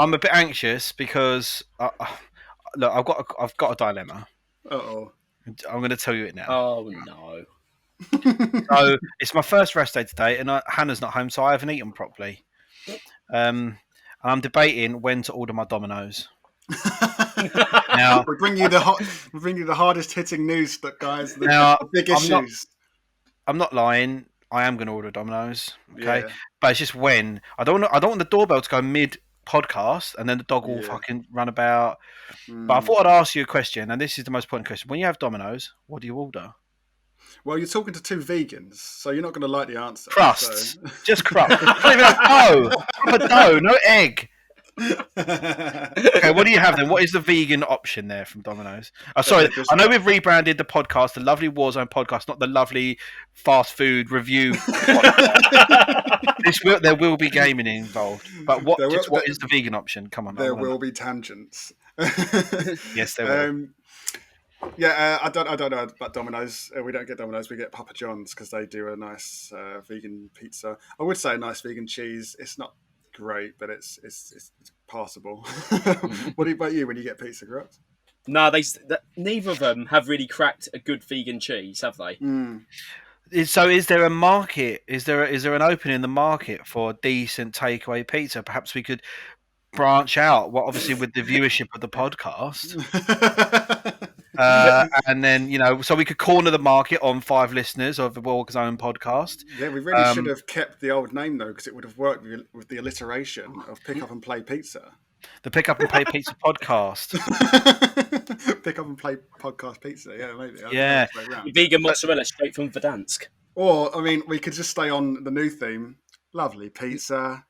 I'm a bit anxious because look, I've got a dilemma. Uh-oh. I'm going to tell you it now. Oh no! So it's my first rest day today, and Hannah's not home, so I haven't eaten properly. And I'm debating when to order my Dominoes. Now we bring you the hardest hitting news, guys. The big issues. I'm not lying. I am going to order Dominoes. Okay, Yeah. but it's just when I don't want the doorbell to go mid podcast and then the dog will fucking run about. But I thought I'd ask you a question, and this is the most important question. When you have Dominoes, what do you order? Well, you're talking to two vegans, so you're not going to like the answer. Crusts. So. Just crust. I don't even have dough. Proper dough, no egg. Okay, what do you have then? What is the vegan option there from Domino's? Oh, sorry, I know we've rebranded the podcast, the lovely Warzone podcast, not the lovely fast food review. There will be gaming involved, but what is the vegan option? Come on, there will be tangents. Yes, there will. I don't know about Domino's. We don't get Domino's. We get Papa John's because they do a nice vegan pizza. I would say a nice vegan cheese. It's not great, but it's passable. What about you when you get pizza, correct? No, neither of them have really cracked a good vegan cheese, have they? So, is there a market? Is there an opening in the market for decent takeaway pizza? Perhaps we could branch out. Well, obviously with the viewership of the podcast. And then, so we could corner the market on 5 listeners of the Walker's Own podcast. Yeah, we really should have kept the old name, though, because it would have worked with the alliteration of Pick Up and Play Pizza. The Pick Up and Play Pizza podcast. Pick Up and Play podcast pizza, yeah, maybe. Yeah. Vegan mozzarella straight from Verdansk. Or, I mean, we could just stay on the new theme. Lovely pizza.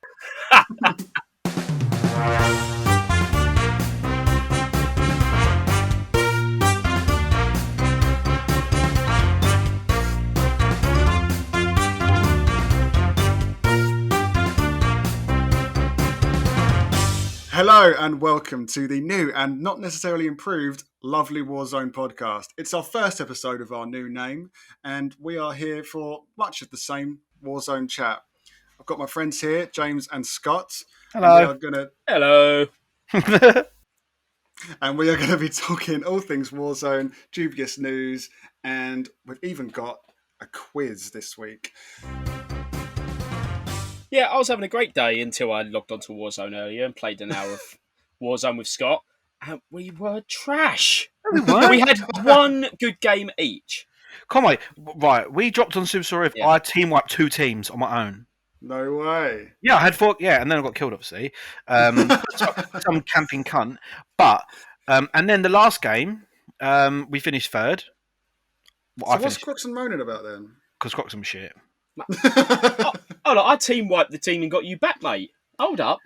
Hello and welcome to the new and not necessarily improved Lovely Warzone podcast. It's our first episode of our new name, and we are here for much of the same Warzone chat. I've got my friends here, James and Scott. Hello. Hello. And we are going to be talking all things Warzone, dubious news, and we've even got a quiz this week. Yeah, I was having a great day until I logged onto Warzone earlier and played an hour of Warzone with Scott. And we were trash. We had one good game each. Come on, right. We dropped on Super Story. I team wiped 2 teams on my own. No way. Yeah, I had 4. Yeah, and then I got killed, obviously. Some camping cunt. But, and then the last game, we finished 3rd. What's Croxon moaning about then? Because Croxon was shit. Look, I team wiped the team and got you back, mate. Hold up.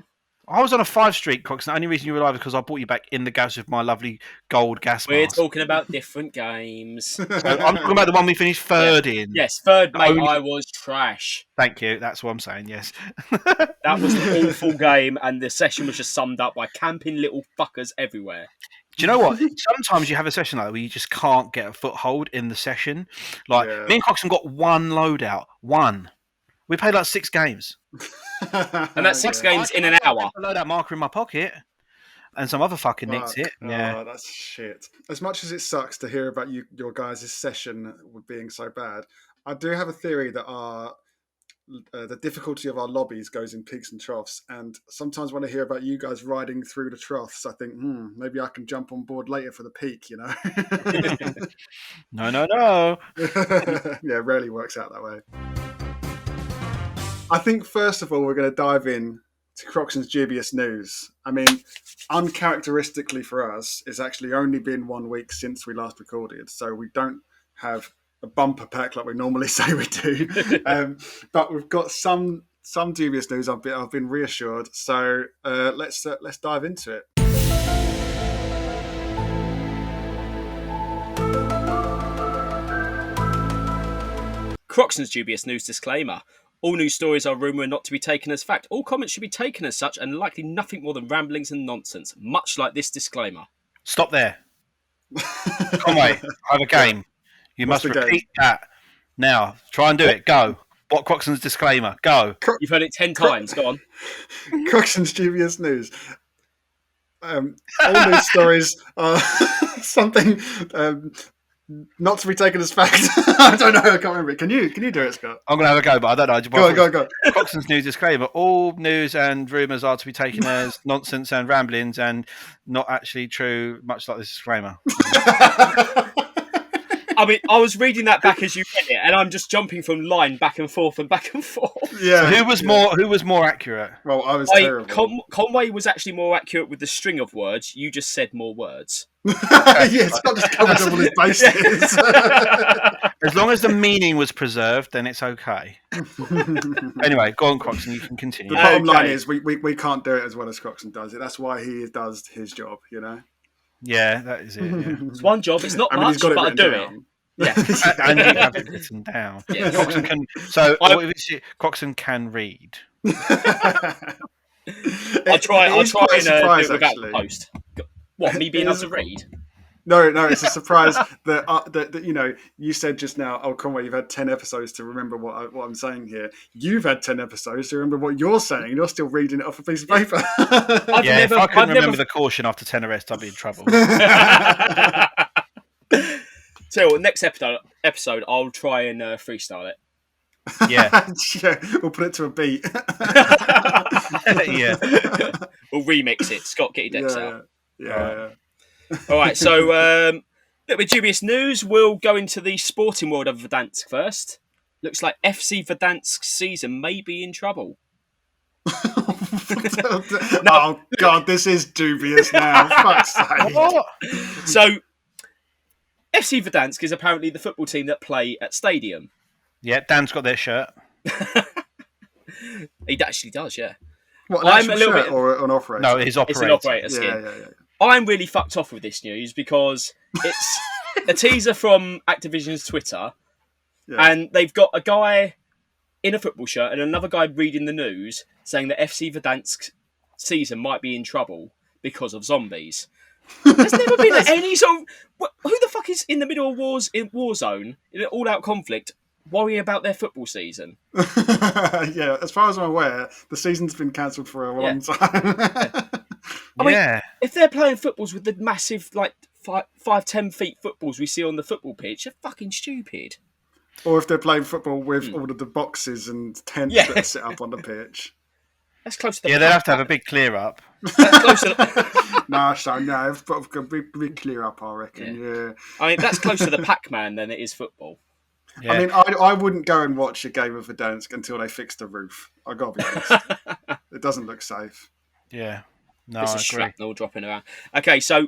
I was on a 5 streak, Croxon. The only reason you were alive is because I brought you back in the gas with my lovely gold gas We're mask. talking about different games. So I'm talking about the one we finished 3rd in. Yes, 3rd, mate. I was trash. Thank you. That's what I'm saying, yes. That was an awful game, and the session was just summed up by camping little fuckers everywhere. Do you know what? Sometimes you have a session like that where you just can't get a foothold in the session. Like, me and Croxon got 1 loadout. 1. We played like 6 games. And that's 6 games in an hour. I load that marker in my pocket, and some other fucking nicked it. Yeah, that's shit. As much as it sucks to hear about your guys' session being so bad, I do have a theory that the difficulty of our lobbies goes in peaks and troughs. And sometimes when I hear about you guys riding through the troughs, I think, maybe I can jump on board later for the peak. No. Yeah, it rarely works out that way. I think, first of all, we're going to dive in to Croxon's dubious news. I mean, uncharacteristically for us, it's actually only been 1 week since we last recorded, so we don't have a bumper pack like we normally say we do. But we've got some dubious news. I've been reassured. So let's dive into it. Croxon's dubious news disclaimer. All news stories are rumour and not to be taken as fact. All comments should be taken as such and likely nothing more than ramblings and nonsense, much like this disclaimer. Stop there. Come on, I have a game. You must repeat that. Now, try and do it. Go. What Croxon's disclaimer? Go. You've heard it 10 times. Go on. Croxon's dubious news. all news stories are something not to be taken as fact. I don't know. I can't remember. Can you do it, Scott? I'm going to have a go, but I don't know. Go on. Croxton's news disclaimer. All news and rumours are to be taken as nonsense and ramblings and not actually true, much like this disclaimer. I mean, I was reading that back as you read it, and I'm just jumping from line back and forth and back and forth. Yeah. So who was more accurate? Well, I was terrible. Conway was actually more accurate with the string of words. You just said more words. Yeah, Scott just covered all his bases. As long as the meaning was preserved, then it's okay. Anyway, go on, Croxton. You can continue. The bottom line is we can't do it as well as Croxton does it. That's why he does his job, you know? Yeah, that is it. Yeah. It's one job. It's not much, but I do it. Yeah. And you have it written down. Yeah. Croxton can. Croxton can read. I'll try and do it without actually. the post. What, me being able to read? No, it's a surprise that you said just now, oh, Conway, you've had 10 episodes to remember what I'm saying here. You've had 10 episodes to remember what you're saying. You're still reading it off a piece of paper. If I couldn't remember the caution after 10 arrests, I'd be in trouble. So, next episode, I'll try and freestyle it. Yeah. Yeah, we'll put it to a beat. Yeah. We'll remix it. Scott, get your decks out. Yeah. All right, so little bit dubious news. We'll go into the sporting world of Verdansk first. Looks like FC Verdansk's season may be in trouble. Oh, God, this is dubious now. Fuck's sake. What? So, FC Verdansk is apparently the football team that play at Stadium. Yeah, Dan's got their shirt. He actually does, yeah. What, I'm an a little shirt bit... or an operator? No, his operator. It's an operator skin. Yeah. I'm really fucked off with this news because it's a teaser from Activision's Twitter, and they've got a guy in a football shirt and another guy reading the news saying that FC Verdansk's season might be in trouble because of zombies. There's never been any sort of... Who the fuck is in the middle of Warzone, in an all-out conflict, worrying about their football season? Yeah, as far as I'm aware, the season's been cancelled for a long time. I mean, if they're playing footballs with the massive, 5-10 feet footballs we see on the football pitch, they're fucking stupid. Or if they're playing football with all of the boxes and tents that are set up on the pitch. That's close to the... Yeah, they'll have to have a big clear up. That's close to the... No, I've got a big clear up, I reckon. Yeah. I mean, that's closer to Pac-Man than it is football. Yeah. I mean, I wouldn't go and watch a game of Verdansk until they fix the roof. I gotta be honest. It doesn't look safe. Yeah. No, It's I a agree. shrapnel dropping around. Okay, so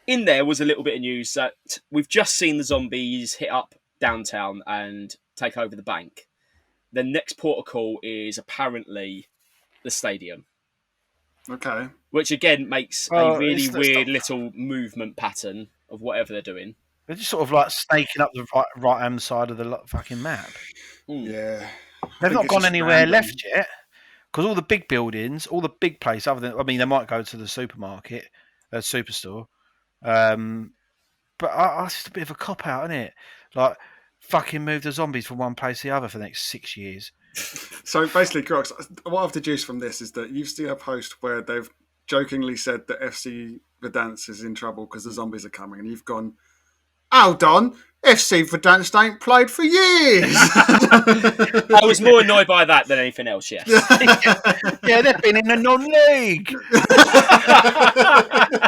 in there was a little bit of news that we've just seen the zombies hit up downtown and take over the bank. The next port of call is apparently the stadium. Okay. Which again makes a really weird little movement pattern of whatever they're doing. They're just sort of like snaking up the right-hand side of the fucking map. Yeah. They've not gone anywhere left yet. Because all the big buildings, all the big places, other than, I mean, they might go to the supermarket, superstore. But it's just a bit of a cop-out, isn't it? Like, fucking move the zombies from one place to the other for the next 6 years. So basically, Crocs, what I've deduced from this is that you've seen a post where they've jokingly said that FC Verdansk is in trouble because the zombies are coming, and you've gone, hold on, FC Verdansk ain't played for years. I was more annoyed by that than anything else, yes. Yeah, they've been in the non-league.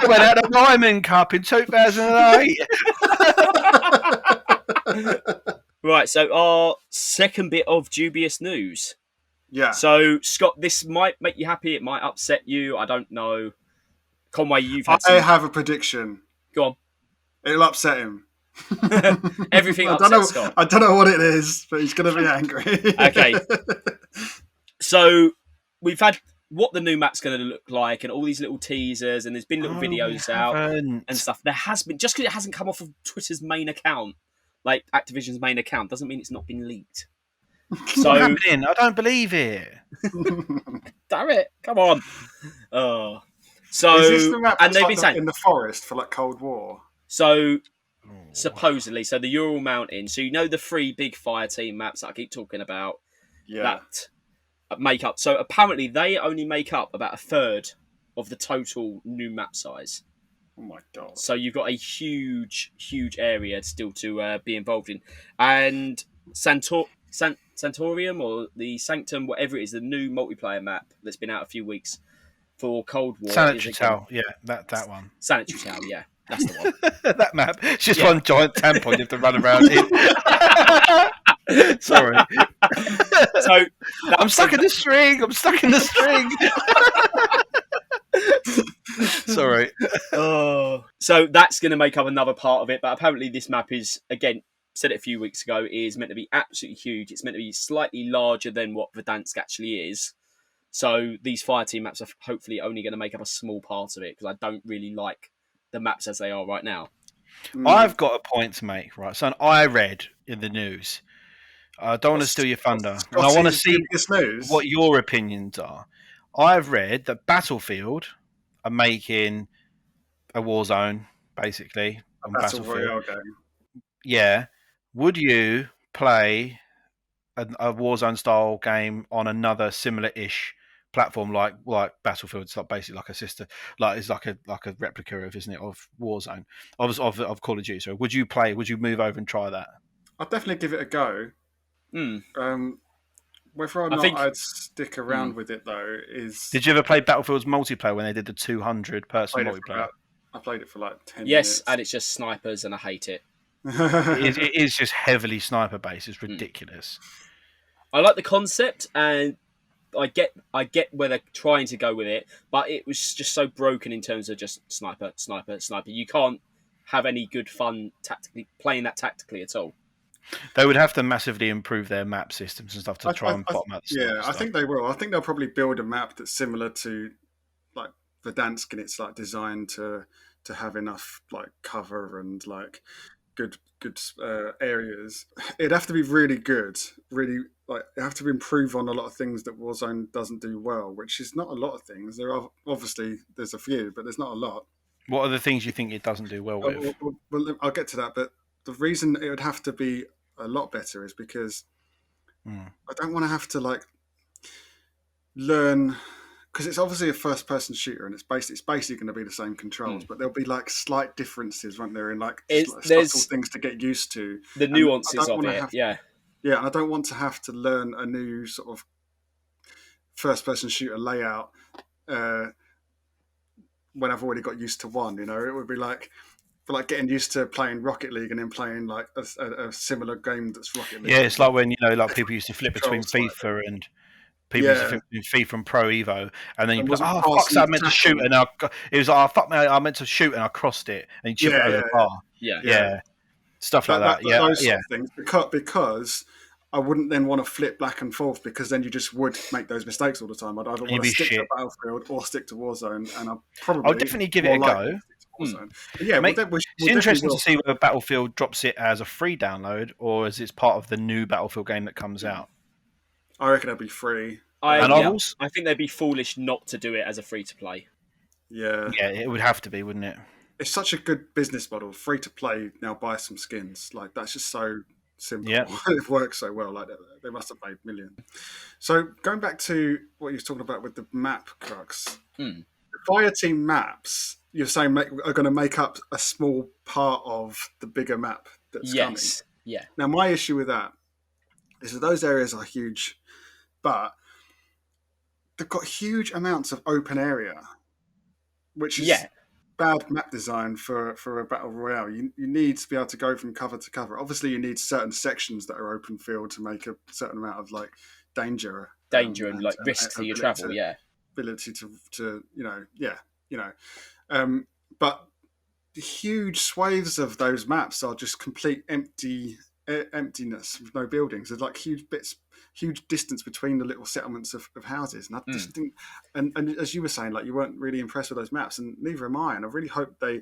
They went out the Diamond Cup in 2008. Right, so our second bit of dubious news. Yeah. So, Scott, this might make you happy, it might upset you, I don't know. Conway, you've had I have a prediction. Go on. It'll upset him. Everything upsets Scott. I don't know what it is, but he's going to be angry. Okay. So, we've had what the new map's going to look like and all these little teasers, and there's been little videos out and stuff. There has been, just because it hasn't come off of Twitter's main account, like Activision's main account, doesn't mean it's not been leaked. So, what's happening? I don't believe it. Damn it! Come on. Oh, so is this the map and they've like been saying in the forest for like Cold War? So supposedly, so the Ural Mountain. So you know the 3 big fire team maps that I keep talking about that make up. So apparently they only make up about a third of the total new map size. Oh my god! So you've got a huge area still to be involved in, and Santorium or the Sanctum, whatever it is, the new multiplayer map that's been out a few weeks for Cold War is Sanitary again towel, yeah, that one. Sanitary Tower. Yeah, that's the one. That map. It's just Yeah. one giant tampon you have to run around in. Sorry. So I'm stuck in the string. I'm stuck in the string. Sorry. Oh, so that's going to make up another part of it. But apparently, this map is, again, said it a few weeks ago, is meant to be absolutely huge. It's meant to be slightly larger than what Verdansk actually is. So these fire team maps are hopefully only going to make up a small part of it, because I don't really like the maps as they are right now. I've got a point to make, right? So I read in the news. I don't want to steal your thunder, and I want to see what your opinions are. I've read that Battlefield are making a Warzone, basically, on Battle Battlefield. Royale game. Yeah. Would you play a Warzone style game on another similar-ish platform like Battlefield? It's like basically like a sister, like it's like a replica of, isn't it, of Warzone, of Call of Duty. So would you play? Would you move over and try that? I'd definitely give it a go. Whether or not I'd stick around with it though is. Did you ever play Battlefield's multiplayer when they did the 200-person multiplayer? I played it for like 10 minutes. Yes, and it's just snipers, and I hate it. It is just heavily sniper based. It's ridiculous. I like the concept, and I get where they're trying to go with it, but it was just so broken in terms of just sniper. You can't have any good fun playing that tactically at all. They would have to massively improve their map systems and stuff to try and bottom out the stuff. Yeah, I think they will. I think they'll probably build a map that's similar to like Verdansk, and it's like designed to have enough like cover and like good areas. It'd have to be really good, really like it have to improve on a lot of things that Warzone doesn't do well, which is not a lot of things. There are obviously there's a few, but there's not a lot. What are the things you think it doesn't do well with? Well, I'll get to that, but the reason it would have to be a lot better is because I don't want to have to like learn, because it's obviously a first-person shooter and it's basically going to be the same controls, but there'll be like slight differences, won't there, in like subtle things to get used to, the nuances of it. Yeah, and I don't want to have to learn a new sort of first-person shooter layout when I've already got used to one. You know, it would be like. For like getting used to playing Rocket League and then playing like a similar game that's Rocket League. Yeah, it's like when like people used to flip between FIFA and people used to flip between FIFA and Pro Evo, and then you put, oh fuck, so I meant to shoot, and it was like, oh fuck me, I meant to shoot and I crossed it, and you chip it over the bar. Yeah, stuff like that. Yeah, those sort of things because I wouldn't then want to flip back and forth, because then you just would make those mistakes all the time. I'd either want to stick to Battlefield or stick to Warzone, and I'll definitely give it a go. Yeah, it's interesting to see whether Battlefield drops it as a free download or as it's part of the new Battlefield game that comes out. I reckon it'll be free. I think they'd be foolish not to do it as a free to play. Yeah, it would have to be, wouldn't it? It's such a good business model. Free to play, now buy some skins. Like that's just so simple. Yeah. It works so well. Like they must have made millions. So going back to what you were talking about with the map crux, the fire team maps, you're saying are going to make up a small part of the bigger map that's coming. Yeah. Now my issue with that is that those areas are huge, but they've got huge amounts of open area, which is bad map design for a battle royale. You need to be able to go from cover to cover. Obviously, you need certain sections that are open field to make a certain amount of like danger and like risk to your travel. Ability to but the huge swathes of those maps are just complete emptiness with no buildings. There's like huge distance between the little settlements of houses, and I just think, and as you were saying, like you weren't really impressed with those maps, and neither am I. And I really hope they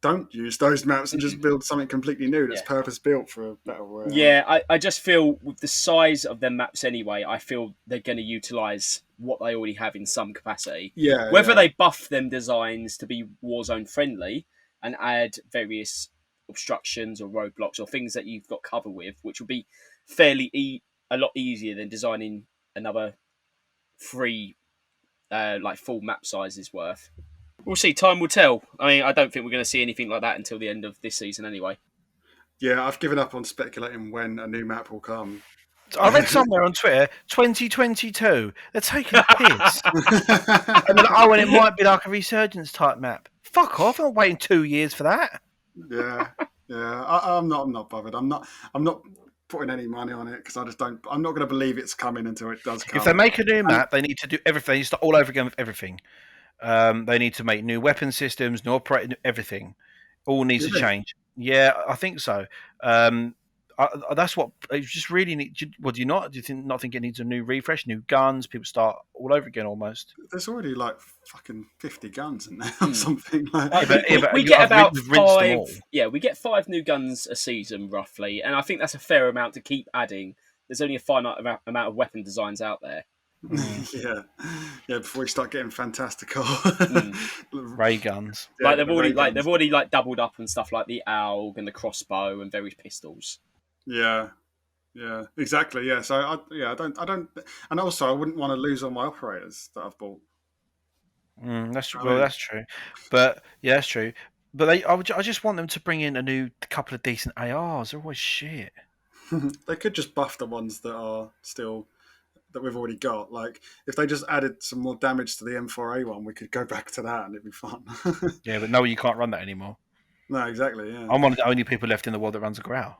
don't use those maps and just build something completely new that's purpose built for a battle royale. Yeah, I just feel with the size of their maps anyway, I feel they're going to utilise what they already have in some capacity. Yeah, whether they buff them designs to be Warzone friendly and add various obstructions or roadblocks or things that you've got cover with, which will be fairly a lot easier than designing another free like full map sizes worth. We'll see. Time will tell. I mean, I don't think we're going to see anything like that until the end of this season, anyway. Yeah, I've given up on speculating when a new map will come. I read somewhere on Twitter, 2022. They're taking the piss. And then, and it might be like a resurgence type map. Fuck off! I'm not waiting 2 years for that. Yeah. I'm not bothered. I'm not putting any money on it because I just don't. I'm not going to believe it's coming until it does come. If they make a new map, they need to do everything. They need to start all over again with everything. They need to make new weapon systems, new operating, everything. All needs to change. Yeah, I think so. That's what you just really need. Do you not? Do you not think it needs a new refresh, new guns? People start all over again almost. There's already like fucking 50 guns in there or something. Like. We get about 5. Yeah, we get 5 new guns a season roughly, and I think that's a fair amount to keep adding. There's only a finite amount of weapon designs out there. Yeah. Before we start getting fantastical ray guns, like they've already doubled up and stuff like the AUG and the crossbow and various pistols. Yeah, exactly. Yeah, so I don't, and also I wouldn't want to lose all my operators that I've bought. That's true, but yeah, that's true. But I just want them to bring in a couple of decent ARs. They're always shit. They could just buff the ones that are still. That we've already got. Like, if they just added some more damage to the M4A1, we could go back to that and it'd be fun. Yeah, but no, you can't run that anymore. No, exactly, yeah. I'm one of the only people left in the world that runs a Grau.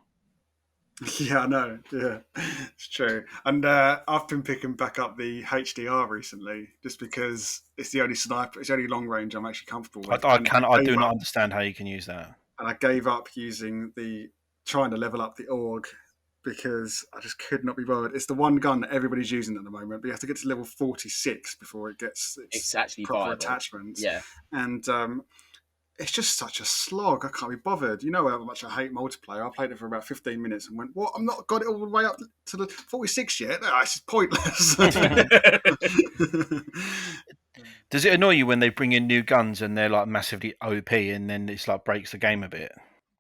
Yeah, I know. Yeah, it's true. And I've been picking back up the HDR recently just because it's the only sniper, it's the only long range I'm actually comfortable with. I do not understand how you can use that. And I gave up trying to level up the AUG because I just could not be bothered. It's the one gun that everybody's using at the moment, but you have to get to level 46 before it gets it's actually proper viable. Attachments. Yeah. And it's just such a slog. I can't be bothered. You know how much I hate multiplayer. I played it for about 15 minutes and went, "What? I'm not got it all the way up to the 46 yet? No, this is pointless." Does it annoy you when they bring in new guns and they're like massively OP and then it's like breaks the game a bit?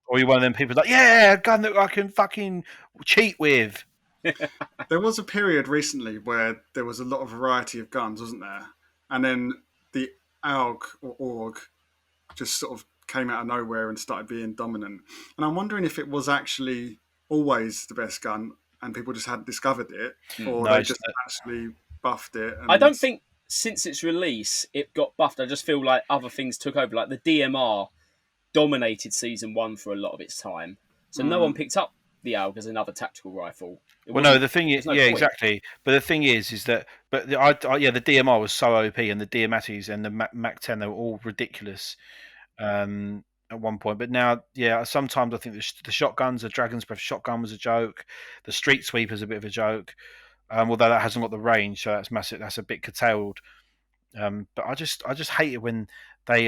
Or are you one of them people like, yeah, a gun that I can fucking cheat with? There was a period recently where there was a lot of variety of guns, wasn't there? And then the AUG or AUG just sort of came out of nowhere and started being dominant. And I'm wondering if it was actually always the best gun and people just hadn't discovered it, or they just actually buffed it. I don't think since its release it got buffed. I just feel like other things took over. Like the DMR dominated Season 1 for a lot of its time. So no one picked up the AUG as another tactical rifle. Well, no, the thing is, exactly. But the thing is that, the DMR was so OP, and the Diamatis and the Mac 10, they were all ridiculous at one point. But now, sometimes I think the shotguns, the Dragon's Breath shotgun was a joke. The Street Sweeper's a bit of a joke, although that hasn't got the range, so that's massive. That's a bit curtailed. But I just hate it when they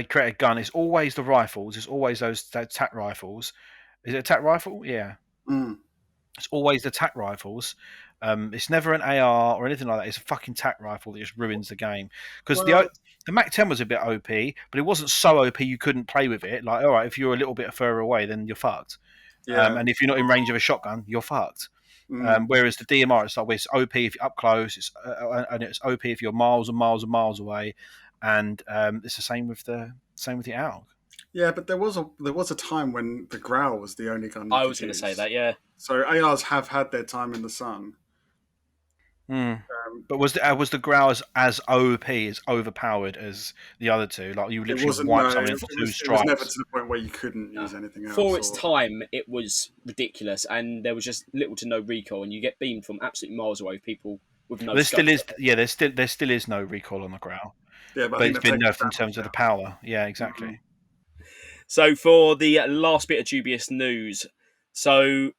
create a gun. It's always the rifles. It's always those tac rifles. Is it a tac rifle? Yeah. It's always the tac rifles. It's never an AR or anything like that. It's a fucking tac rifle that just ruins the game. Because the Mac 10 was a bit OP, but it wasn't so OP you couldn't play with it. Like, all right, if you're a little bit further away, then you're fucked. Yeah. And if you're not in range of a shotgun, you're fucked. Whereas the DMR, it's OP if you're up close, and it's OP if you're miles and miles and miles away. And it's the same with the AUG. Yeah, but there was a time when the Grau was the only gun. I was going to say that, yeah. So ARs have had their time in the sun. But was the Grau as OP, as overpowered as the other two? Like you literally wiped something for 2 strikes. It was never to the point where you couldn't use anything else. For its time, it was ridiculous, and there was just little to no recoil, and you get beamed from absolutely miles away. People with no. There still is no recoil on the Grau. Yeah, but it's been nerfed in terms of the power. Yeah, exactly. Mm-hmm. So for the last bit of dubious news, so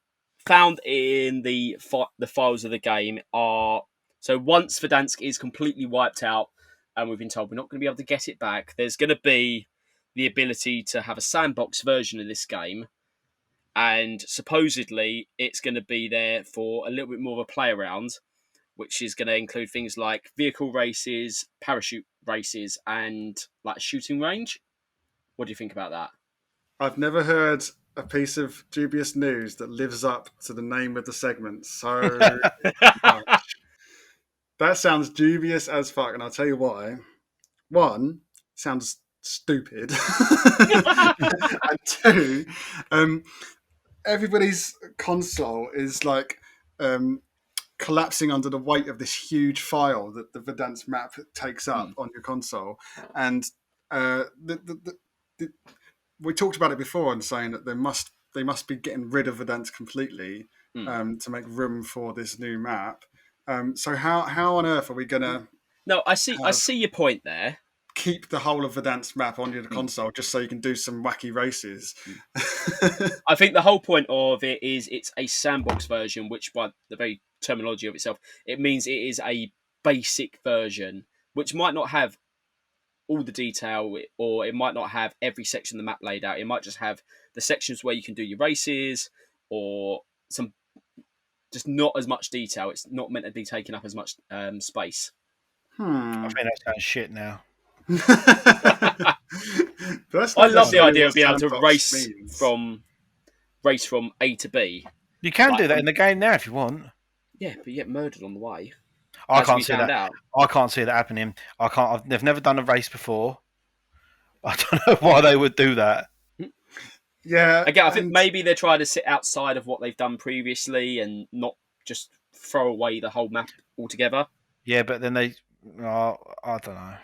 found in the files of the game are, so once Verdansk is completely wiped out, and we've been told we're not going to be able to get it back, there's going to be the ability to have a sandbox version of this game, and supposedly it's going to be there for a little bit more of a play around, which is going to include things like vehicle races, parachute races, and like a shooting range. What do you think about that? I've never heard a piece of dubious news that lives up to the name of the segment so much. That sounds dubious as fuck, and I'll tell you why. One, sounds stupid. And two, everybody's console is like collapsing under the weight of this huge file that the Verdansk map takes up on your console. And we talked about it before and saying that they must be getting rid of Verdansk completely to make room for this new map. So how on earth are we gonna? No, I see your point there. Keep the whole of Verdansk map on your console just so you can do some wacky races. I think the whole point of it is it's a sandbox version, which by the very terminology of itself, it means it is a basic version, which might not have all the detail, or it might not have every section of the map laid out. It might just have the sections where you can do your races, or some just not as much detail. It's not meant to be taking up as much space. I think that sounds shit now. I love the idea of being able to race from A to B. You can do that in the game now if you want. Yeah, but you get murdered on the way. I can't see that. I can't see that happening. They've never done a race before. I don't know why they would do that. Yeah. Again, I think maybe they're trying to sit outside of what they've done previously and not just throw away the whole map altogether. Yeah, but then I don't know.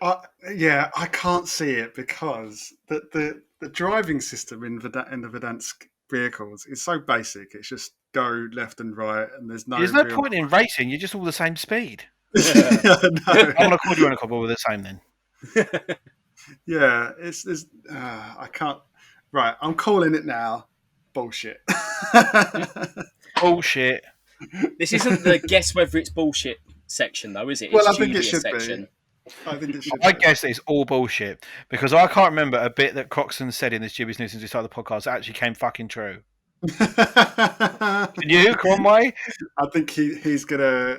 I can't see it because the driving system in the Verdansk vehicles is so basic. It's just go left and right, and there's no point in racing. You're just all the same speed. No. I'm gonna call you on a couple. We're the same then. Yeah, it's I can't. Right, I'm calling it now. Bullshit. Bullshit. This isn't the guess whether it's bullshit section, though, is it? Well, it's I think it should section. be. I think it should. I guess it's all bullshit because I can't remember a bit that Croxton said in this Dubious News since we started the podcast that actually came fucking true. Can you, Conway? I think he's gonna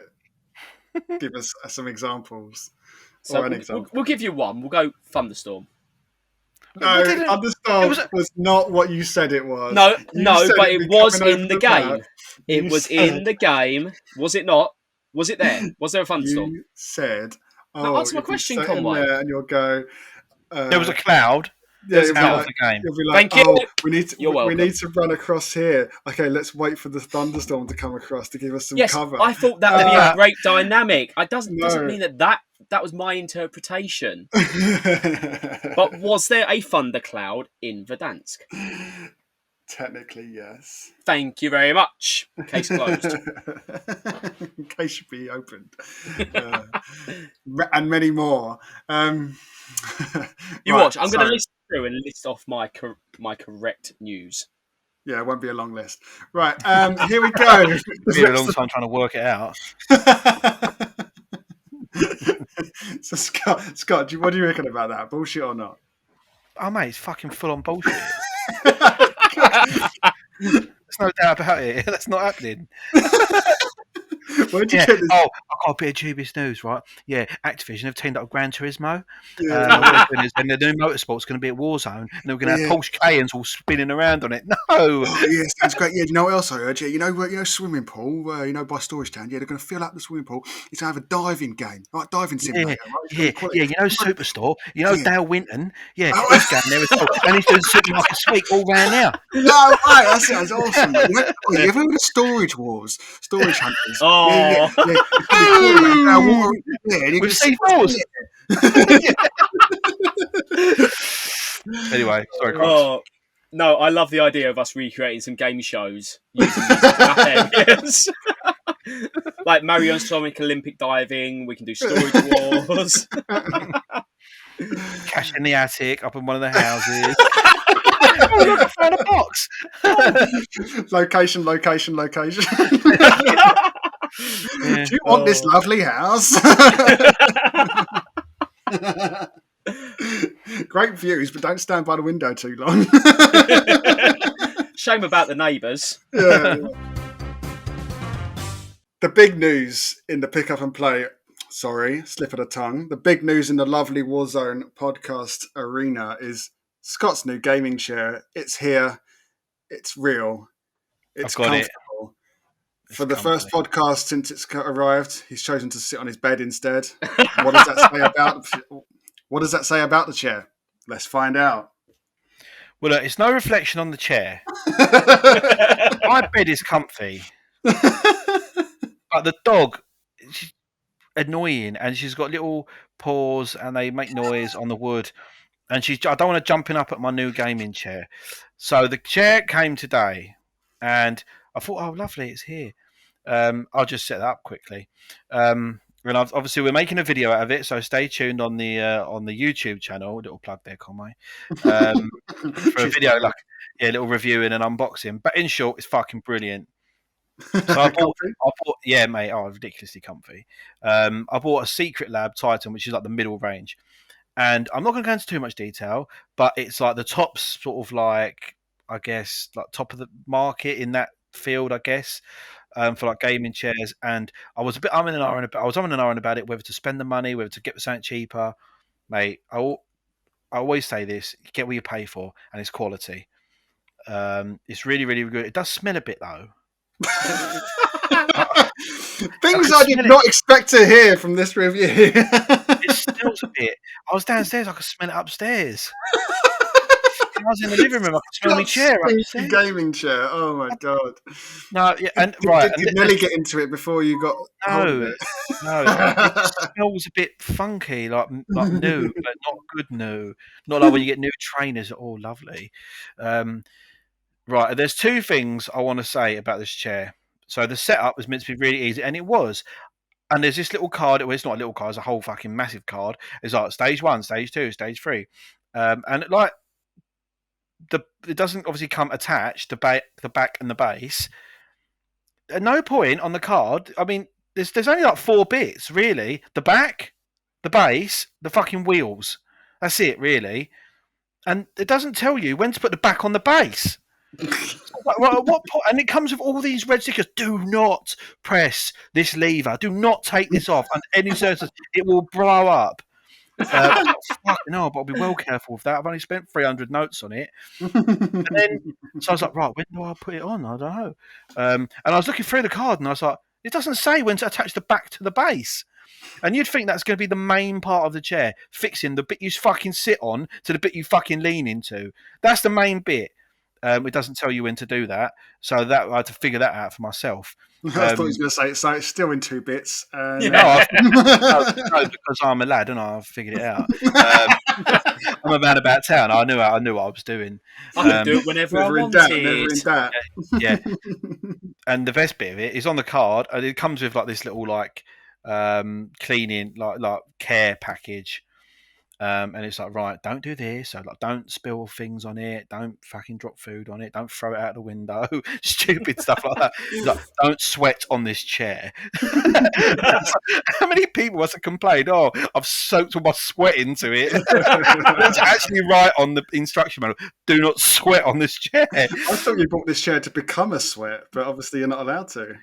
give us some examples. So we'll give you one. We'll go thunderstorm. No, thunderstorm was not what you said it was. No, but it was in the game. It was in the game. Was it not? Was it there? Was there a thunderstorm? You said. No, answer my question, Conway. And you'll go. There was a cloud. Yeah, out of the game. You'll be like, Thank you. We need to run across here. Okay, let's wait for the thunderstorm to come across to give us some cover. I thought that would be a great dynamic. It doesn't mean that was my interpretation. But was there a thundercloud in Verdansk? Technically, yes. Thank you very much. Case closed. Case should be opened. And many more. Watch. I'm going to list through and list off my correct news. Yeah, it won't be a long list. Right, here we go. It'll be a long time trying to work it out. So, Scott, what do you reckon about that? Bullshit or not? Oh, mate, it's fucking full on bullshit. There's no doubt about it. That's not happening. Where'd you get this? Oh, I've got a bit of dubious news, right? Yeah, Activision have teamed up with Gran Turismo. And the new motorsport's going to be at Warzone, and they're going to have Porsche Cayennes all spinning around on it. No! Oh, yes, that's great. Yeah, you know what else I heard? Yeah, you know swimming pool, by Storage Town. Yeah, they're going to fill up the swimming pool. It's going to have a diving game, like diving simulator. Yeah, right? You know Superstore. You know Dale Winton. Yeah, he's going there as well. And he's doing Supermarket Speak all round now. No, right, that sounds awesome. You ever heard of Storage Wars? Storage Hunters. Oh. Yeah. With C4s. Anyway, sorry, Crocs. No, I love the idea of us recreating some game shows using these map areas. Like Mario and Sonic Olympic diving. We can do Storage Wars. Cash in the attic, up in one of the houses. Oh, look, I found a box. Location. Do you want this lovely house? Great views, but don't stand by the window too long. Shame about the neighbours. Yeah. The big news in the pick up and play, slip of the tongue. The big news in the lovely Warzone podcast arena is Scott's new gaming chair. It's here. It's real. It's I've got comfortable. For the first podcast since it's arrived, he's chosen to sit on his bed instead. What does that say about? What does that say about the chair? Let's find out. Well, look, it's no reflection on the chair. My bed is comfy, but the dog, she's annoying, and she's got little paws, and they make noise on the wood. And I don't want her jumping up at my new gaming chair. So the chair came today, and I thought, oh, lovely, it's here. I'll just set that up quickly. And obviously we're making a video out of it, so stay tuned on the YouTube channel. Little plug there, Conway. For a video, like a little review and an unboxing. But in short, it's fucking brilliant. So I bought, yeah, mate. Oh, ridiculously comfy. I bought a Secret Lab Titan, which is like the middle range. And I'm not going to go into too much detail, but it's like the top sort of like, I guess, like top of the market in that field, I guess, for like gaming chairs. And I was a bit umming and ahhing about it, whether to spend the money, whether to get something cheaper. Mate, I always say this: you get what you pay for, and it's quality. It's really, really good. It does smell a bit though. Things I did not expect to hear from this review. It smells a bit. I was downstairs. I could smell it upstairs. I was in the living room. I could smell my chair upstairs. Gaming chair. Oh my god. No, yeah, and Did Nelly get into it before you got hold of it? No. It smells a bit funky, like new, but not good new. Not like when you get new trainers. Oh, lovely. Right. There's two things I want to say about this chair. So the setup was meant to be really easy, and it was. And there's this little card. Well, it's not a little card. It's a whole fucking massive card. It's like stage 1, stage 2, stage 3, and like it doesn't obviously come attached to the back and the base. At no point on the card. I mean, there's only like 4 bits really: the back, the base, the fucking wheels. That's it really, and it doesn't tell you when to put the back on the base. What point? And it comes with all these red stickers. Do not press this lever. Do not take this off. And any surface, it will blow up. Fucking hell, but I'll be well careful with that. I've only spent 300 notes on it. And then, so I was like, right, when do I put it on? I don't know. And I was looking through the card, and I was like, it doesn't say when to attach the back to the base. And you'd think that's going to be the main part of the chair, fixing the bit you fucking sit on to the bit you fucking lean into. That's the main bit. It doesn't tell you when to do that, so that I had to figure that out for myself. I thought he was going to say so it's still in 2 bits. No, because I'm a lad and I've figured it out. I'm a man about town. I knew what I was doing. I could do it whenever I wanted. Yeah. And the best bit of it is on the card, and it comes with like this little like cleaning like care package. And it's like, right, don't do this. So like, don't spill things on it. Don't fucking drop food on it. Don't throw it out the window. Stupid stuff like that. It's like, don't sweat on this chair. How many people must have complained? Oh, I've soaked all my sweat into it. It's actually right on the instruction manual. Do not sweat on this chair. I thought you bought this chair to become a sweat, but obviously you're not allowed to.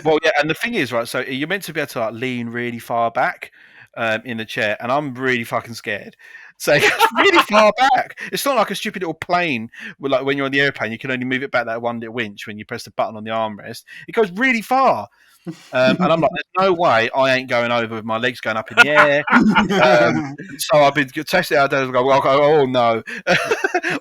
Well, yeah, and the thing is, right, so you're meant to be able to like lean really far back. In the chair, and I'm really fucking scared. So it's really far back. It's not like a stupid little plane where, like, when you're on the airplane, you can only move it back that one little winch when you press the button on the armrest. It goes really far. And I'm like, there's no way I ain't going over with my legs going up in the air. So I've been testing it out there. I go, oh no.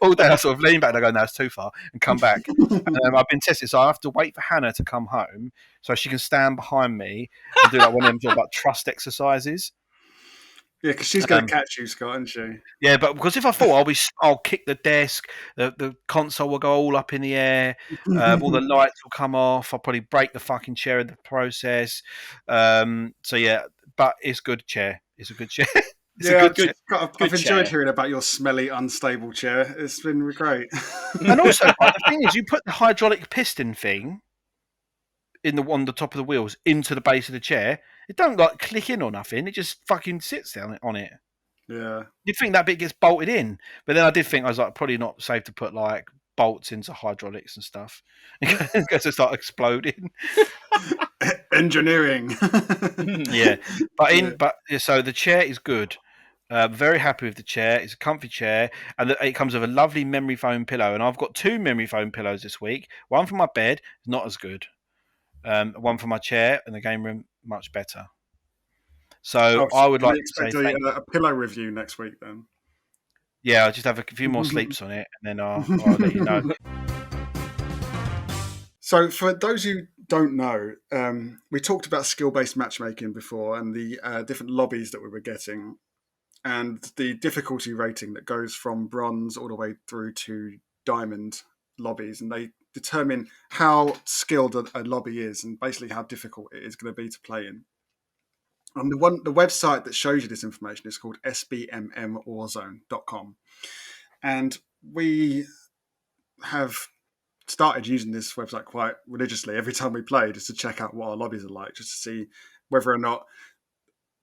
All day I sort of lean back and I go, no, it's too far, and come back. I've been testing, so I have to wait for Hannah to come home so she can stand behind me and do like one of them sort of like trust exercises. Yeah, because she's going to catch you, Scott, isn't she? Yeah, but because if I fall, I'll kick the desk, the console will go all up in the air, all the lights will come off, I'll probably break the fucking chair in the process. So yeah, but it's a good chair. It's a good chair. I've enjoyed hearing about your smelly, unstable chair. It's been great. And also, the thing is, you put the hydraulic piston thing on the top of the wheels into the base of the chair. It don't like click in or nothing. It just fucking sits down on it. Yeah. You'd think that bit gets bolted in, but then I did think I was like probably not safe to put like bolts into hydraulics and stuff. It goes to start exploding. Engineering. Yeah, so the chair is good. Very happy with the chair. It's a comfy chair, and it comes with a lovely memory foam pillow. And I've got 2 memory foam pillows this week. One for my bed, not as good. One for my chair and the game room, much better. So Oh, I would can we like to say expect thank you. a pillow review next week then? Yeah, I'll just have a few more sleeps on it, and then I'll let you know. So, for those who don't know, we talked about skill-based matchmaking before and the different lobbies that we were getting, and the difficulty rating that goes from bronze all the way through to diamond lobbies, and they determine how skilled a lobby is and basically how difficult it is going to be to play in. And the website that shows you this information is called sbmmwarzone.com, and we have started using this website quite religiously every time we play, just to check out what our lobbies are like, just to see whether or not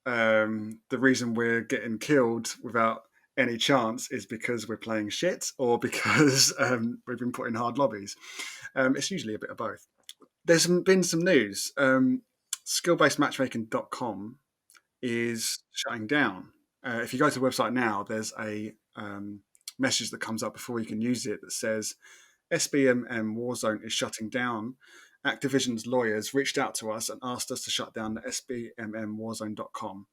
the reason we're getting killed without any chance is because we're playing shit or because we've been put in hard lobbies. It's usually a bit of both. There's been some news. Skillbasedmatchmaking.com is shutting down. If you go to the website now, there's a message that comes up before you can use it that says SBMM Warzone is shutting down. Activision's lawyers reached out to us and asked us to shut down the sbmmwarzone.com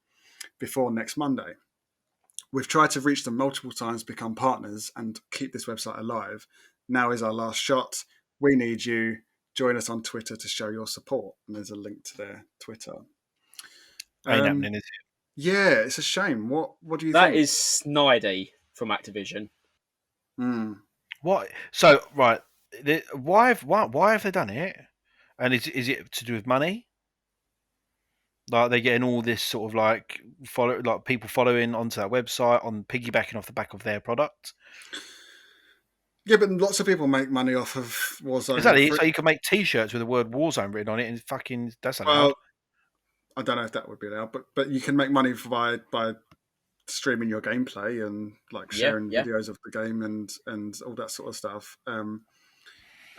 before next Monday. We've tried to reach them multiple times, become partners, and keep this website alive. Now is our last shot. We need you. Join us on Twitter to show your support. And there's a link to their Twitter. Ain't happening, is it? Yeah, it's a shame. What do you That think? is snidey from Activision. What? So right, why have they done it? And is it to do with money? Like they're getting all this sort of like people following onto that website on piggybacking off the back of their product. Yeah, but lots of people make money off of Warzone. Exactly. So you can make T-shirts with the word Warzone written on it, and fucking that's allowed. Well, I don't know if that would be allowed, but you can make money by streaming your gameplay and like sharing videos of the game and all that sort of stuff. And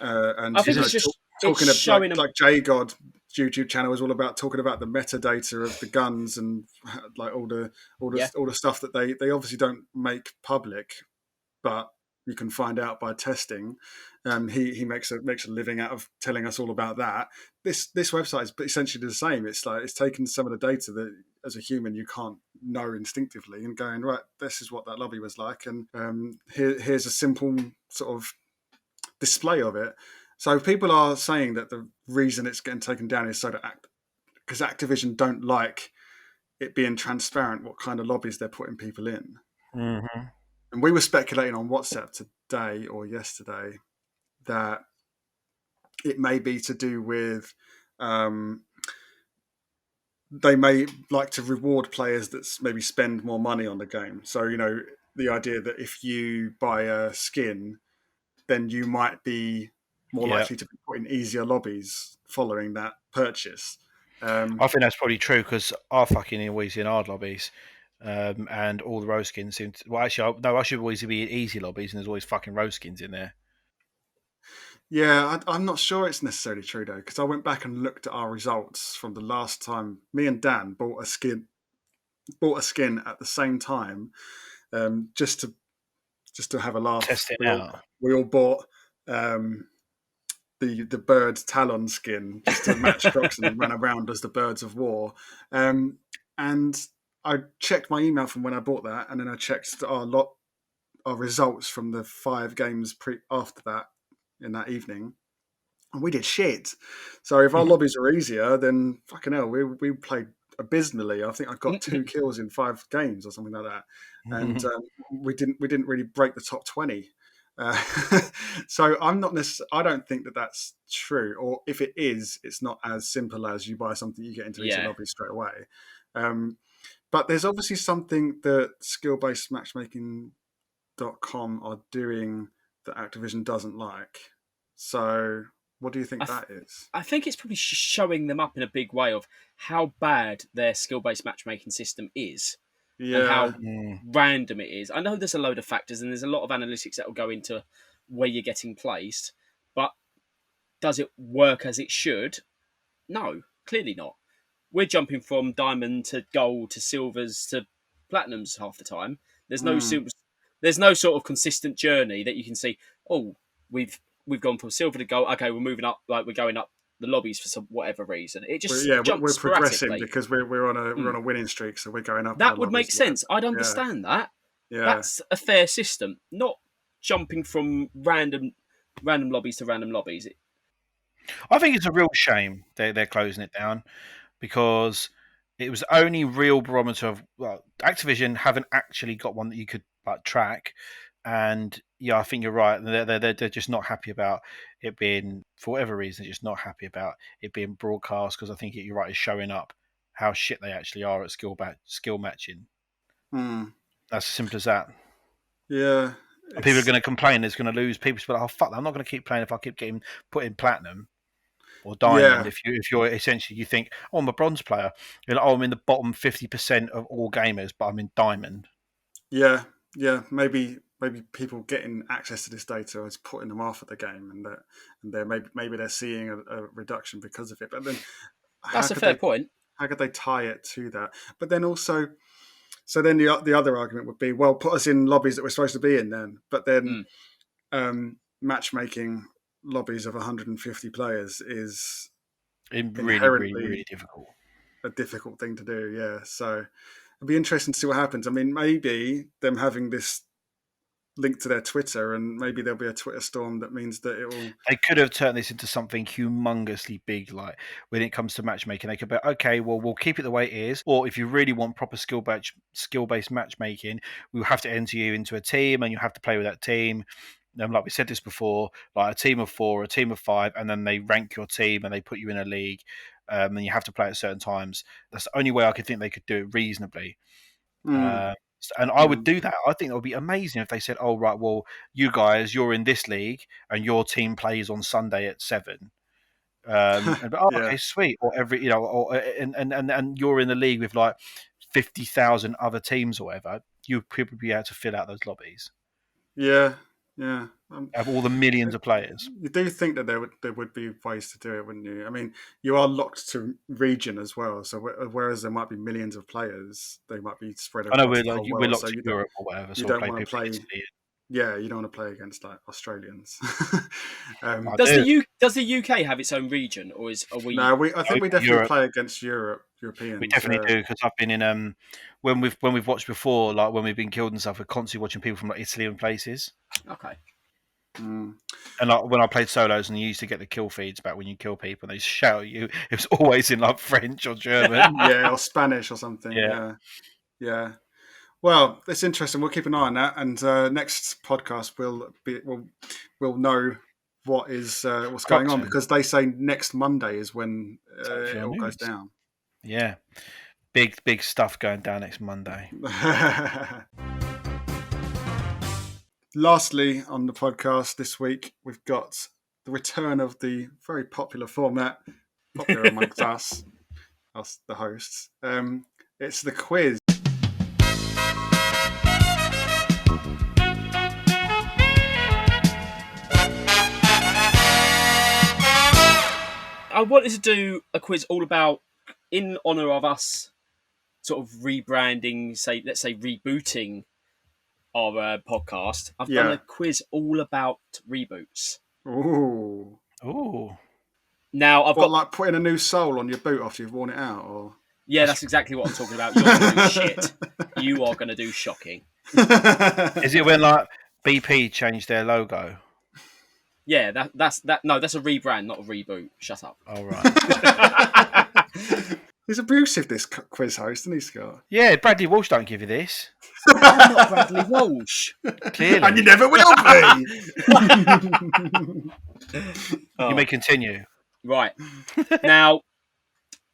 I think it's just talking it's about showing like JGod YouTube channel is all about talking about the metadata of the guns and like all the stuff that they obviously don't make public, but you can find out by testing. He makes a living out of telling us all about that. This website is essentially the same. It's like it's taken some of the data that as a human you can't know instinctively and going, right, this is what that lobby was like, and here's a simple sort of display of it. So people are saying that the reason it's getting taken down is so that because Activision don't like it being transparent what kind of lobbies they're putting people in. Mm-hmm. And we were speculating on WhatsApp today or yesterday that it may be to do with they may like to reward players that maybe spend more money on the game. So, the idea that if you buy a skin, then you might be more likely to be put in easier lobbies following that purchase. I think that's probably true because I fucking always in hard lobbies. And all the rose skins seem to. Well, actually, I should always be in easy lobbies, and there's always fucking rose skins in there. Yeah, I'm not sure it's necessarily true though, because I went back and looked at our results from the last time me and Dan bought a skin at the same time, just to have a laugh. Test it out. We all bought the bird talon skin just to match Crocs and ran around as the birds of war. And I checked my email from when I bought that, and then I checked our results from the 5 games after that in that evening, and we did shit. So if our lobbies are easier, then fucking hell, we played abysmally. I think I got 2 kills in 5 games or something like that, and we didn't really break the top 20. So I don't think that that's true, or if it is, it's not as simple as you buy something you get into easy lobbies straight away. But there's obviously something that skill-based matchmaking.com are doing that Activision doesn't like. So what do you think that is? I think it's probably showing them up in a big way of how bad their skill-based matchmaking system is. And how random it is. I know there's a load of factors and there's a lot of analytics that will go into where you're getting placed, but does it work as it should? No, clearly not. We're jumping from diamond to gold to silvers to platinums half the time. There's no sort of consistent journey that you can see. Oh, we've gone from silver to gold. Okay, we're moving up. Like we're going up the lobbies for whatever reason. It just we're jumps progressing sporadically. because we're on a winning streak, so we're going up. That would make sense. I'd understand that. Yeah, That's a fair system, not jumping from random lobbies to random lobbies. I think it's a real shame they're closing it down, because it was the only real barometer of, well, Activision haven't actually got one that you could track, and yeah, I think you're right. They're just not happy about it being, for whatever reason, just not happy about it being broadcast, because I think you're right, it's showing up how shit they actually are at skill matching. That's as simple as that. Yeah. And people are going to complain. There's going to lose people. But oh fuck, I'm not going to keep playing if I keep getting put in platinum or diamond. Yeah. If you're essentially, you think, oh, I'm a bronze player. You're like, oh, I'm in the bottom 50% of all gamers, but I'm in diamond. Yeah. Maybe people getting access to this data is putting them off at the game, and they're maybe they're seeing a reduction because of it. But then that's a fair point. How could they tie it to that? But then also, so then the other argument would be, well, put us in lobbies that we're supposed to be in then. But then matchmaking lobbies of 150 players is really difficult. A difficult thing to do, yeah. So it'll be interesting to see what happens. I mean, maybe them having this linked to their Twitter, and maybe there'll be a Twitter storm that means that it will. They could have turned this into something humongously big, like when it comes to matchmaking. They could be, okay, well, we'll keep it the way it is, or if you really want proper skill-based matchmaking, we'll have to enter you into a team, and you have to play with that team. Like we said this before, like a team of 4, a team of 5, and then they rank your team and they put you in a league, and you have to play at certain times. That's the only way I could think they could do it reasonably. And I would do that. I think that would be amazing if they said, "Oh right, well, you guys, you're in this league, and your team plays on Sunday at 7." Okay, sweet. Or every, and you're in the league with like 50,000 other teams or whatever. You'd probably be able to fill out those lobbies. Yeah. Have all the millions of players. You do think that there would be ways to do it, wouldn't you? I mean, you are locked to region as well. So whereas there might be millions of players, they might be spread across the whole world. We're locked to Europe or whatever. So you don't want to play. Yeah, you don't want to play against like Australians. Does the UK have its own region, or are we? No, I think we definitely play against Europeans. We definitely do, because I've been in when we've watched before, like when we've been killed and stuff. We're constantly watching people from like Italy and places. Okay. And like when I played solos, and you used to get the kill feeds back when you kill people, and they shout at you. It was always in like French or German, yeah, or Spanish or something. Yeah. Well, it's interesting. We'll keep an eye on that, and next podcast we'll know what's going on, because they say next Monday is when it all goes down. Yeah, big stuff going down next Monday. Lastly, on the podcast this week, we've got the return of the very popular format, popular amongst us, the hosts. It's the quiz. I wanted to do a quiz all about, in honour of us sort of rebranding, let's say rebooting our podcast. I've done a quiz all about reboots. Ooh. Now I've got like putting a new sole on your boot after you've worn it out, or yeah, that's exactly what I'm talking about. You're going to do shit. You are going to do shocking. Is it when like BP changed their logo? Yeah, that's a rebrand, not a reboot. Shut up. All right. He's abusive, this quiz host, isn't he, Scott? Yeah, Bradley Walsh don't give you this. I'm not Bradley Walsh. Clearly. And you never will be. You may continue. Right. Now,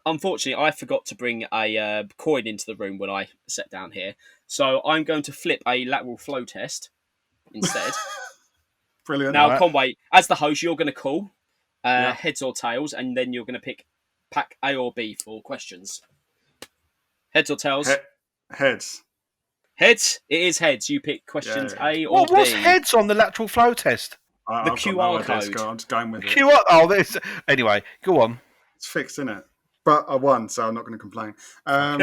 unfortunately, I forgot to bring a coin into the room when I sat down here. So I'm going to flip a lateral flow test instead. Brilliant. Now, Conway, as the host, you're going to call heads or tails, and then you're going to pick pack A or B for questions. Heads or tails? Heads. Heads? It is heads. You pick questions A or B. What's heads on the lateral flow test? The QR code. I'm just going with it. QR. Oh, this. Anyway, go on. It's fixed, isn't it? But I won, so I'm not going to complain. I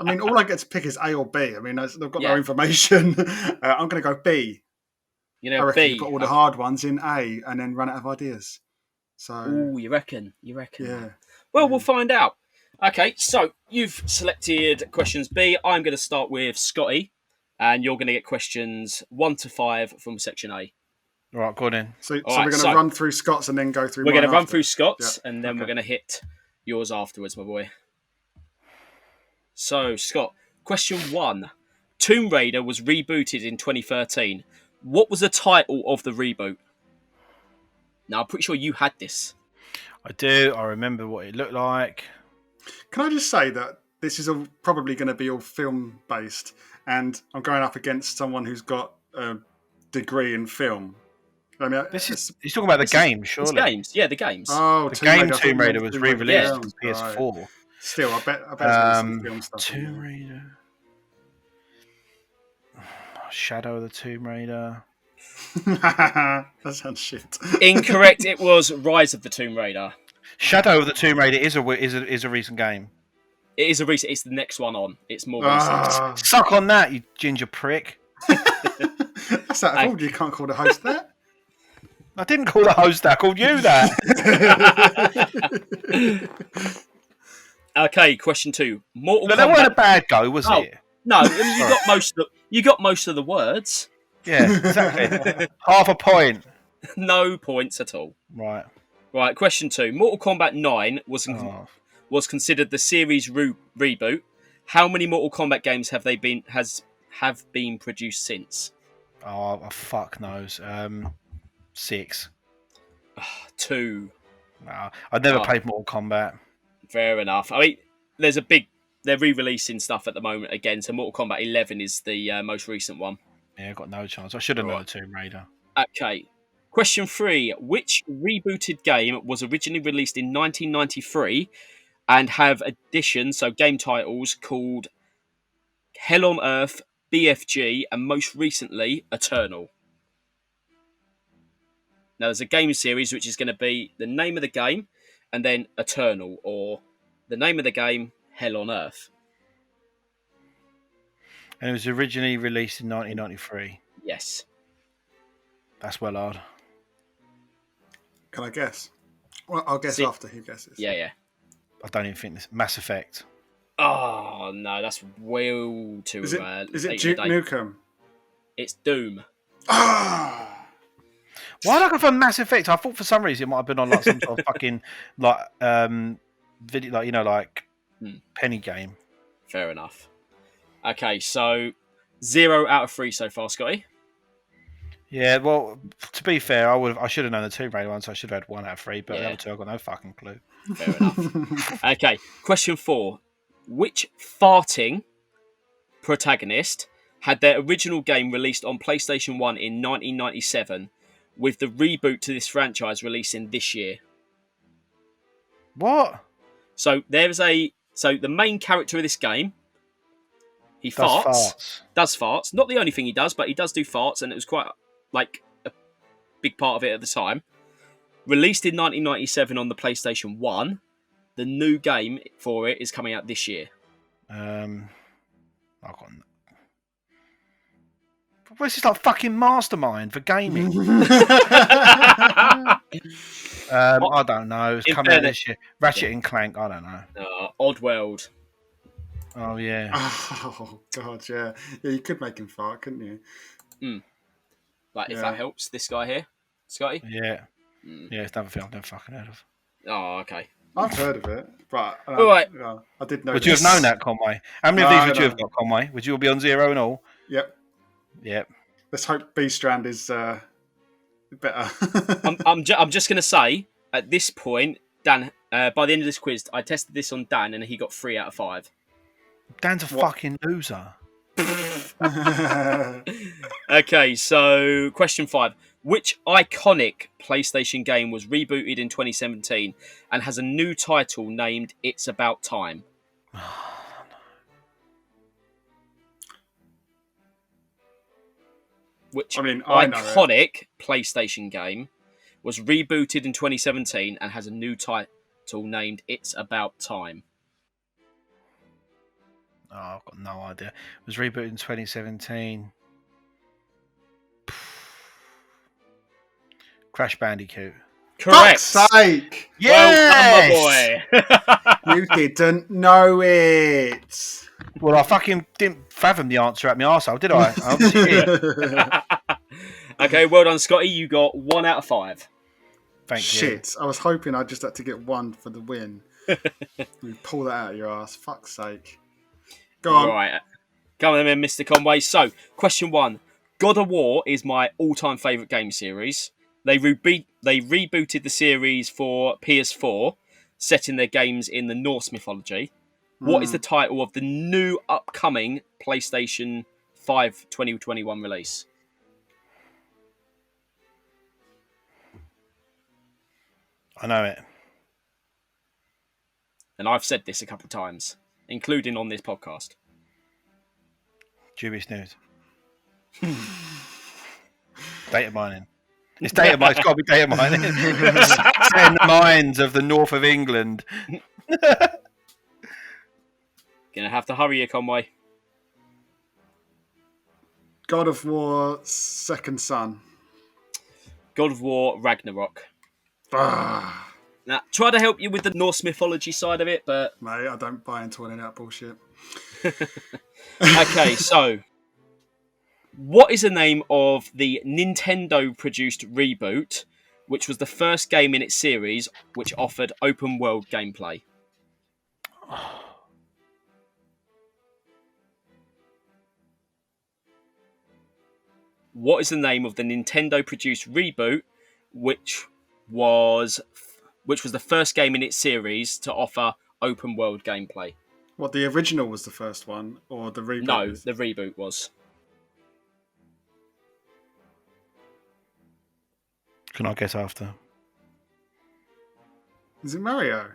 mean, all I get to pick is A or B. I mean, they've got no information. I'm going to go B. You know, I reckon B. you put all the hard ones in A and then run out of ideas. So Oh, you reckon? You reckon? yeah. Well, we'll find out. Okay, so you've selected questions B. I'm going to start with Scotty, and you're going to get questions 1 to 5 from section A. Right, go on in. So All we're right, going to run through Scott's and then go through. We're going to mine run after. through Scott's, Yeah. and then we're Okay. going to hit yours afterwards, my boy. So, Scott, question 1. Tomb Raider was rebooted in 2013. What was the title of the reboot? Now, I'm pretty sure you had this. I do. I remember what it looked like. Can I just say that this is probably going to be all film based, and I'm going up against someone who's got a degree in film. I mean, He's talking about the game, surely. It's games. Yeah, the games. Oh, The game Tomb Raider was re-released on Right. PS4. Still, I bet there's gonna be some film stuff. Tomb Raider. Shadow of the Tomb Raider. That sounds shit. Incorrect. It was Rise of the Tomb Raider. Shadow of the Tomb Raider is a recent game. It is a recent. It's the next one on. It's more recent. Suck on that, you ginger prick. That's out of order. You can't call the host that. I didn't call the host that. I called you that. Okay, question 2. Mortal No, Kombat. that wasn't a bad go, was it? No, you got most of the words. Yeah, exactly. Half a point. No points at all. Right. Right, question 2. Mortal Kombat 9 was considered the series reboot. How many Mortal Kombat games have been produced since? Oh, fuck knows. 6. 2. No, I've never played Mortal Kombat. Fair enough. I mean, they're re-releasing stuff at the moment again. So Mortal Kombat 11 is the most recent one. Yeah, got no chance. I should have known Tomb Raider. Okay. Question 3. Which rebooted game was originally released in 1993 and have additions, so game titles, called Hell on Earth, BFG, and most recently, Eternal? Now, there's a game series which is going to be the name of the game and then Eternal, or the name of the game, Hell on Earth. And it was originally released in 1993. Yes. That's well hard. Can I guess? Well, I'll guess after he guesses. Yeah. I don't even think this. Mass Effect. Oh, no, that's well too... Is it Duke Nukem? It's Doom. Ah! Why did I go for Mass Effect? I thought for some reason it might have been on like some sort of fucking video, like penny game. Fair enough. Okay, so 0 out of 3 so far, Scotty. Yeah, well, to be fair, I should have known the Tomb Raider one, so I should have had 1 out of 3. But the other 2, I've got no fucking clue. Fair enough. Okay, question 4. Which farting protagonist had their original game released on PlayStation 1 in 1997, with the reboot to this franchise releasing this year? What? So the main character of this game, he does farts. Not the only thing he does, but he does do farts, and it was quite like a big part of it at the time. Released in 1997 on the PlayStation 1, the new game for it is coming out this year. Where's this like fucking mastermind for gaming? I don't know. It's coming out this year. Ratchet and Clank. I don't know. Oddworld. Oh yeah. Oh god, yeah. Yeah, you could make him fart, couldn't you? Like if that helps, this guy here, Scotty. Yeah. Yeah, it's another thing I've never fucking heard of. Oh, okay. I've heard of it, but right. I did know. Would you have known that, Conway? How many of these would you have got, Conway? Would you all be on 0 and all? Yep. Let's hope B Strand is better. I'm just going to say at this point, Dan. By the end of this quiz, I tested this on Dan, and he got 3 out of 5. Dan's a fucking loser. Okay, so question 5. Which iconic PlayStation game was rebooted in 2017 and has a new title named It's About Time? Which iconic PlayStation game was rebooted in 2017 and has a new title named It's About Time? Oh, I've got no idea. It was rebooted in 2017. Crash Bandicoot. Correct. Fuck's sake! Yes! Well done, my boy. You didn't know it. Well, I fucking didn't fathom the answer at my arsehole, did I? I obviously did. Okay, well done, Scotty. You got 1 out of 5. Thank you. Shit, I was hoping I just had to get 1 for the win. You pull that out of your ass. Fuck's sake. Go on. Right. Come on then, Mr. Conway. So, question 1. God of War is my all-time favourite game series. They rebooted the series for PS4, setting their games in the Norse mythology. What is the title of the new upcoming PlayStation 5 2021 release? I know it. And I've said this a couple of times, including on this podcast. Dubious news. Data mining. It's data mining. It's got to be data mining. Setting the minds of the north of England. Gonna have to hurry you, Conway. God of War Second Son. God of War Ragnarok. Ah, Now, try to help you with the Norse mythology side of it, but... mate, I don't buy into any of that bullshit. Okay, so... What is the name of the Nintendo-produced reboot, which was the first game in its series which offered open-world gameplay? What is the name of the Nintendo-produced reboot, which was the first game in its series to offer open-world gameplay? What, the original was the first one, or the reboot? No, the reboot was. Can I guess after? Is it Mario?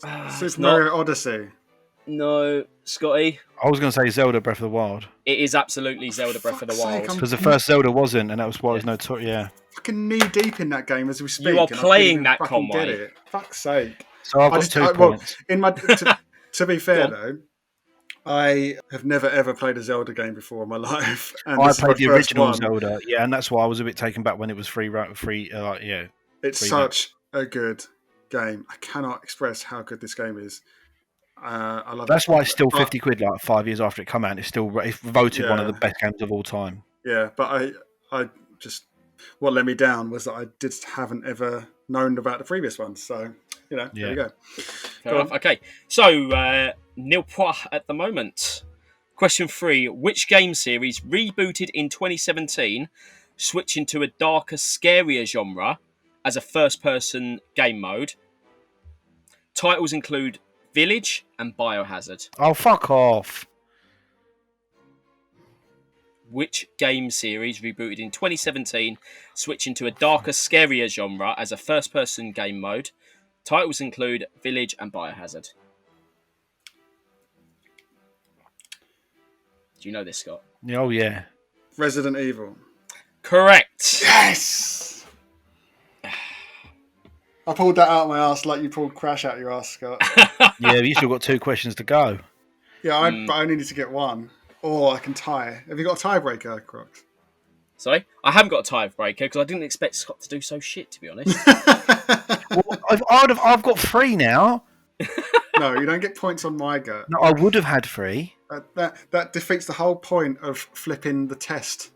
It's Super not. Mario Odyssey. No, Scotty. I was going to say Zelda Breath of the Wild. It is absolutely Zelda Breath of the fuck's sake, Wild. I'm Because the first Zelda wasn't, and that was why it was notorious. Yeah. fucking knee deep in that game as we speak. You are and I playing couldn't that, fucking Conway. get it. Fuck's sake. So I've got 2 points. In my, to be fair though, I have never ever played a Zelda game before in my life. And I this is played my the first original one. Zelda, yeah, and that's why I was a bit taken back when it was free. Yeah. It's Free such a good game. I cannot express how good this game is. I love That's it. why it's still But- 50 quid, like 5 years after it came out. It's voted one of the best games of all time. Yeah, but I just what let me down was that I just haven't ever known about the previous one. So there we go. Fair enough. Okay, so nil point at the moment. Question 3: Which game series rebooted in 2017, switching to a darker, scarier genre as a first-person game mode? Titles include Village and Biohazard. Oh, fuck off. Which game series rebooted in 2017, switching to a darker, scarier genre as a first-person game mode? Titles include Village and Biohazard. Do you know this, Scott? Oh, yeah. Resident Evil. Correct. Yes. I pulled that out of my ass like you pulled Crash out of your ass, Scott. Yeah, you still got 2 questions to go. Yeah, but I only need to get one, or I can tie. Have you got a tiebreaker, Crocs? Sorry? I haven't got a tiebreaker because I didn't expect Scott to do so shit, to be honest. Well, I've got 3 now. No, you don't get points on my go. No, I would have had 3. That defeats the whole point of flipping the test.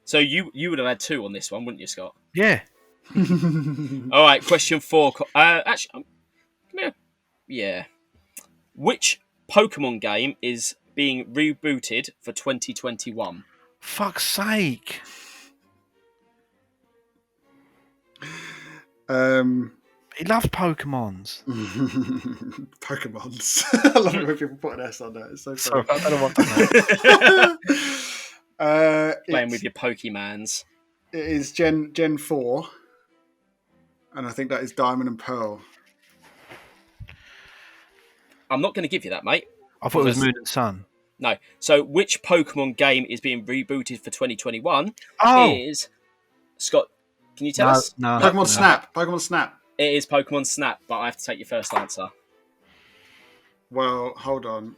So you would have had 2 on this one, wouldn't you, Scott? Yeah. All right, question 4. Actually, yeah. Which Pokemon game is being rebooted for 2021? Fuck's sake. He loves Pokemons. Pokemons. I love it when people put an S on that. It's so funny. Sorry, I don't know what that means. Playing with your Pokemans. It is Gen 4. And I think that is Diamond and Pearl. I'm not going to give you that, mate. I thought it was Moon and Sun. No. So, which Pokemon game is being rebooted for 2021 Oh! is... Scott, can you tell us? No. Pokemon Snap. Pokemon Snap. It is Pokemon Snap, but I have to take your first answer. Well, hold on.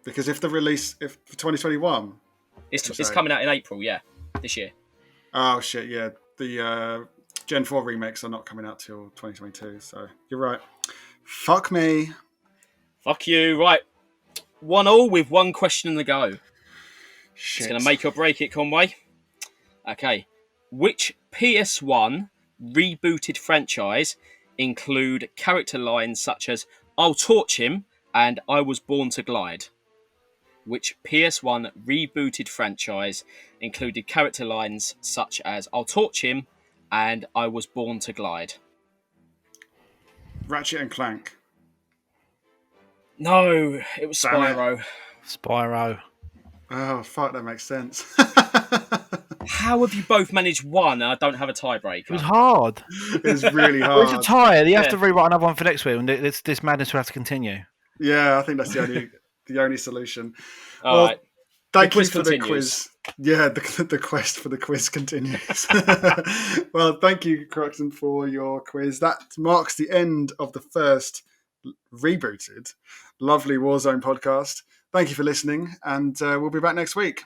Because if for 2021... It's coming out in April, yeah, this year. Oh shit, yeah. The Gen 4 remakes are not coming out till 2022, so you're right. Fuck me. Fuck you. Right. 1-1 with one question in the go. It's Shit. going to make or break it, Conway. Okay. Which PS1 rebooted franchise include character lines such as "I'll torch him" and "I was born to glide"? Which PS1 rebooted franchise included character lines such as "I'll torch him" and "I was born to glide"? Ratchet and Clank. No, it was Damn it. Spyro. Spyro. Oh, fuck, that makes sense. How have you both managed one? I don't have a It was tiebreaker. hard. It's really Well, it's a hard. tie. You have Yeah. to rewrite another one for next week, and this madness will have to continue. Yeah, I think that's the only solution. All Well, right. thank you quiz for the continues. quiz. Yeah, the quest for the quiz continues. Well, thank you, Croxton, for your quiz. That marks the end of the first rebooted lovely Warzone podcast. Thank you for listening, and we'll be back next week.